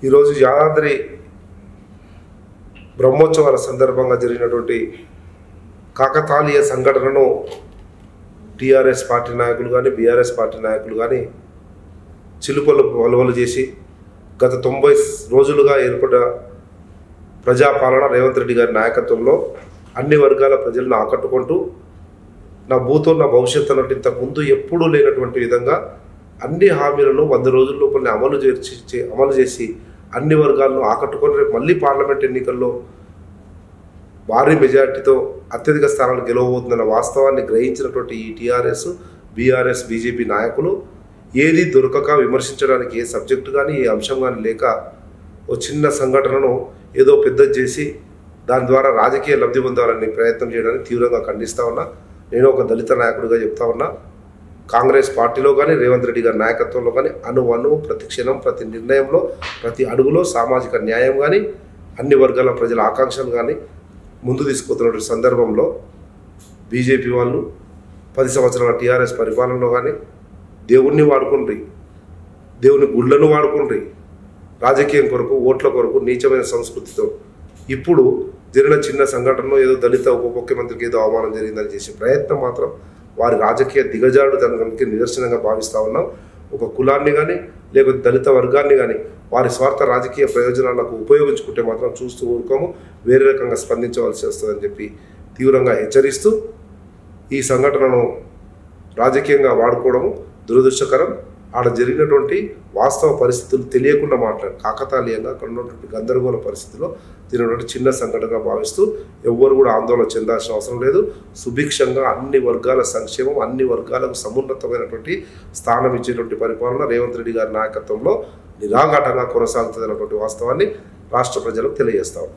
ఈరోజు యాదాద్రి బ్రహ్మోత్సవాల సందర్భంగా జరిగినటువంటి కాకతాళీయ సంఘటనను టీఆర్ఎస్ పార్టీ నాయకులు కానీ బీఆర్ఎస్ పార్టీ నాయకులు కానీ చిలుపలు వలవలు చేసి గత 90 రోజులుగా ఏర్పడ్డ ప్రజాపాలన రేవంత్ రెడ్డి గారి నాయకత్వంలో అన్ని వర్గాల ప్రజలను ఆకట్టుకుంటూ నా భూతో నా భవిష్యత్తు అన్నట్టు ఇంతకుముందు ఎప్పుడూ లేనటువంటి విధంగా అన్ని హామీలను 100 రోజుల లోపలనే అమలు చేసి అన్ని వర్గాలను ఆకట్టుకొని రేపు మళ్ళీ పార్లమెంట్ ఎన్నికల్లో భారీ మెజార్టీతో అత్యధిక స్థానాలు గెలవబోతుందన్న వాస్తవాన్ని గ్రహించినటువంటి ఈ టీఆర్ఎస్ బీఆర్ఎస్ బీజేపీ నాయకులు ఏది దొరకక విమర్శించడానికి ఏ సబ్జెక్టు కానీ ఏ అంశం కానీ లేక ఓ చిన్న సంఘటనను ఏదో పెద్దది చేసి దాని ద్వారా రాజకీయ లబ్ధి పొందాలని ప్రయత్నం చేయడానికి తీవ్రంగా ఖండిస్తూ ఉన్నా. నేను ఒక దళిత నాయకుడిగా చెప్తా ఉన్నా, కాంగ్రెస్ పార్టీలో కానీ రేవంత్ రెడ్డి గారి నాయకత్వంలో కానీ అణువు ప్రతి క్షణం ప్రతి నిర్ణయంలో ప్రతి అడుగులో సామాజిక న్యాయం కానీ అన్ని వర్గాల ప్రజల ఆకాంక్షలు కానీ ముందు తీసుకుపోతున్న సందర్భంలో బీజేపీ వాళ్ళు 10 సంవత్సరాల టీఆర్ఎస్ పరిపాలనలో కానీ దేవుణ్ణి వాడుకుండ్రి, దేవుని గుళ్ళను వాడుకుండ్రి, రాజకీయం కొరకు ఓట్ల కొరకు నీచమైన సంస్కృతితో ఇప్పుడు జరిగిన చిన్న సంఘటనలో ఏదో దళిత ఉప ముఖ్యమంత్రికి ఏదో అవమానం జరిగిందని చేసే ప్రయత్నం మాత్రం వారి రాజకీయ దిగజారుతనానికి నిదర్శనంగా భావిస్తూ ఉన్నాం. ఒక కులాన్ని కానీ లేకపోతే దళిత వర్గాన్ని కానీ వారి స్వార్థ రాజకీయ ప్రయోజనాలకు ఉపయోగించుకుంటే మాత్రం చూస్తూ ఊరుకోము, వేరే రకంగా స్పందించవలసి వస్తుందని చెప్పి తీవ్రంగా హెచ్చరిస్తూ ఈ సంఘటనను రాజకీయంగా వాడుకోవడము దురదృష్టకరం. ఆడ జరిగినటువంటి వాస్తవ పరిస్థితులు తెలియకుండా కాకతాళీయంగా అక్కడ ఉన్నటువంటి గందరగోళ పరిస్థితిలో జరిగినటువంటి చిన్న సంఘటనగా భావిస్తూ ఎవ్వరు కూడా ఆందోళన చెందాల్సిన అవసరం లేదు. సుభిక్షంగా అన్ని వర్గాల సంక్షేమం అన్ని వర్గాలకు సమున్నతమైనటువంటి స్థానం ఇచ్చేటువంటి పరిపాలన రేవంత్ రెడ్డి గారి నాయకత్వంలో నిరాఘాటంగా కొనసాగుతుంది అన్నటువంటి వాస్తవాన్ని రాష్ట్ర ప్రజలకు తెలియజేస్తాం.